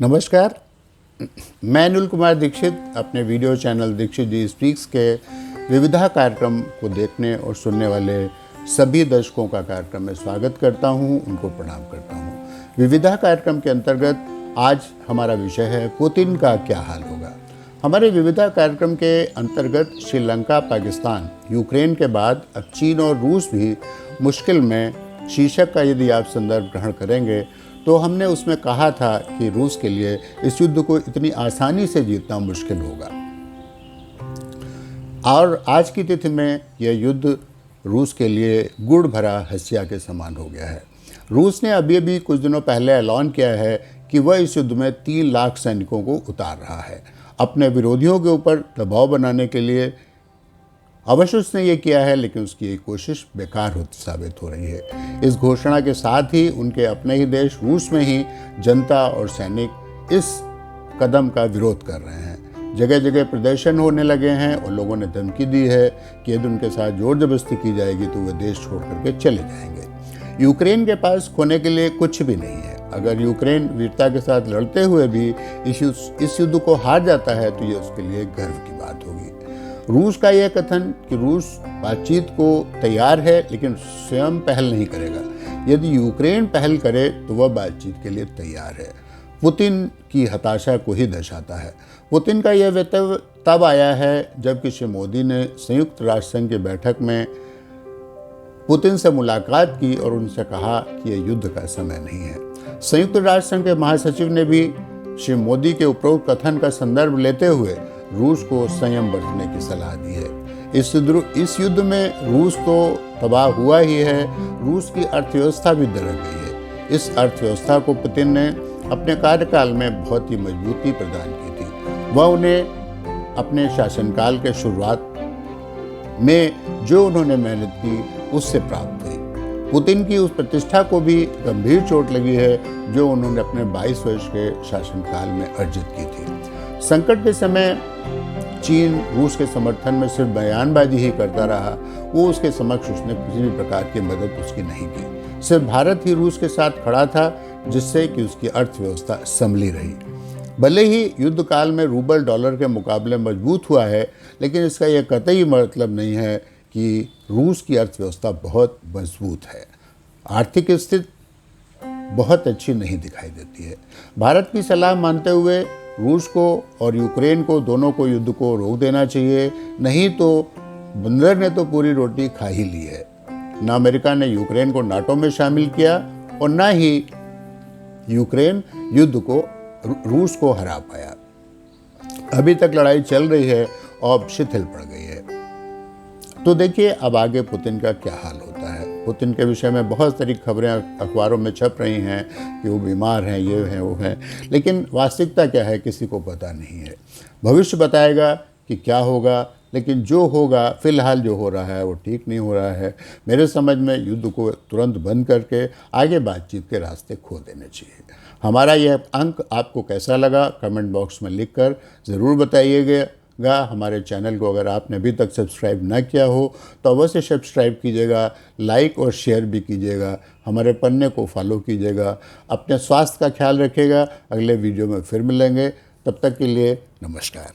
नमस्कार, मैं अनिल कुमार दीक्षित अपने वीडियो चैनल दीक्षित जी स्पीक्स के विविधा कार्यक्रम को देखने और सुनने वाले सभी दर्शकों का कार्यक्रम में स्वागत करता हूं, उनको प्रणाम करता हूं। विविधा कार्यक्रम के अंतर्गत आज हमारा विषय है पुतिन का क्या हाल होगा। हमारे विविधा कार्यक्रम के अंतर्गत श्रीलंका, पाकिस्तान, यूक्रेन के बाद अब चीन और रूस भी मुश्किल में शीर्षक का यदि आप संदर्भ ग्रहण करेंगे तो हमने उसमें कहा था कि रूस के लिए इस युद्ध को इतनी आसानी से जीतना मुश्किल होगा और आज की तिथि में यह युद्ध रूस के लिए गुड़ भरा हंसिया के समान हो गया है। रूस ने अभी कुछ दिनों पहले ऐलान किया है कि वह इस युद्ध में 3 लाख सैनिकों को उतार रहा है। अपने विरोधियों के ऊपर दबाव बनाने के लिए अवश्य उसने ये किया है, लेकिन उसकी ये कोशिश बेकार साबित हो रही है। इस घोषणा के साथ ही उनके अपने ही देश रूस में ही जनता और सैनिक इस कदम का विरोध कर रहे हैं। जगह जगह प्रदर्शन होने लगे हैं और लोगों ने धमकी दी है कि यदि उनके साथ जोर जबरदस्ती की जाएगी तो वे देश छोड़ करके चले जाएंगे। यूक्रेन के पास खोने के लिए कुछ भी नहीं है। अगर यूक्रेन वीरता के साथ लड़ते हुए भी इस युद्ध को हार जाता है तो ये उसके लिए गर्व की बात होगी। रूस का यह कथन कि रूस बातचीत को तैयार है लेकिन स्वयं पहल नहीं करेगा। यदि यूक्रेन पहल करे तो वह बातचीत के लिए तैयार है, पुतिन की हताशा को ही दर्शाता है। पुतिन का यह वक्तव्य तब आया है जबकि श्री मोदी ने संयुक्त राष्ट्र संघ की बैठक में पुतिन से मुलाकात की और उनसे कहा कि यह युद्ध का समय नहीं है। संयुक्त राष्ट्र संघ के महासचिव ने भी श्री मोदी के उपरोक्त कथन का संदर्भ लेते हुए रूस को संयम बरतने की सलाह दी है। इस युद्ध में रूस तो तबाह हुआ ही है, रूस की अर्थव्यवस्था भी दरक गई है। इस अर्थव्यवस्था को पुतिन ने अपने कार्यकाल में बहुत ही मजबूती प्रदान की थी। वह उन्हें अपने शासनकाल के शुरुआत में जो उन्होंने मेहनत की उससे प्राप्त हुई। पुतिन की उस प्रतिष्ठा को भी गंभीर चोट लगी है जो उन्होंने अपने 22 वर्ष के शासनकाल में अर्जित की थी। संकट के समय चीन रूस के समर्थन में सिर्फ बयानबाजी ही करता रहा, वो उसके समक्ष उसने किसी भी प्रकार की मदद उसकी नहीं की। सिर्फ भारत ही रूस के साथ खड़ा था जिससे कि उसकी अर्थव्यवस्था संभली रही। भले ही युद्ध काल में रूबल डॉलर के मुकाबले मजबूत हुआ है, लेकिन इसका यह कतई मतलब नहीं है कि रूस की अर्थव्यवस्था बहुत मजबूत है। आर्थिक स्थिति बहुत अच्छी नहीं दिखाई देती है। भारत की सलाह मानते हुए रूस को और यूक्रेन को दोनों को युद्ध को रोक देना चाहिए, नहीं तो बंदर ने तो पूरी रोटी खा ही ली है। न अमेरिका ने यूक्रेन को नाटो में शामिल किया और न ही यूक्रेन युद्ध को रूस को हरा पाया। अभी तक लड़ाई चल रही है और शिथिल पड़ गई है। तो देखिए अब आगे पुतिन का क्या हाल होता है। पुतिन के विषय में बहुत सारी खबरें अखबारों में छप रही हैं कि वो बीमार हैं, ये हैं, वो हैं, लेकिन वास्तविकता क्या है किसी को पता नहीं है। भविष्य बताएगा कि क्या होगा, लेकिन जो होगा फिलहाल जो हो रहा है वो ठीक नहीं हो रहा है। मेरे समझ में युद्ध को तुरंत बंद करके आगे बातचीत के रास्ते खोल देने चाहिए। हमारा यह अंक आपको कैसा लगा कमेंट बॉक्स में लिख कर ज़रूर बताइएगा। हमारे चैनल को अगर आपने अभी तक सब्सक्राइब न किया हो तो अवश्य सब्सक्राइब कीजिएगा, लाइक और शेयर भी कीजिएगा, हमारे पन्ने को फॉलो कीजिएगा। अपने स्वास्थ्य का ख्याल रखिएगा। अगले वीडियो में फिर मिलेंगे, तब तक के लिए नमस्कार।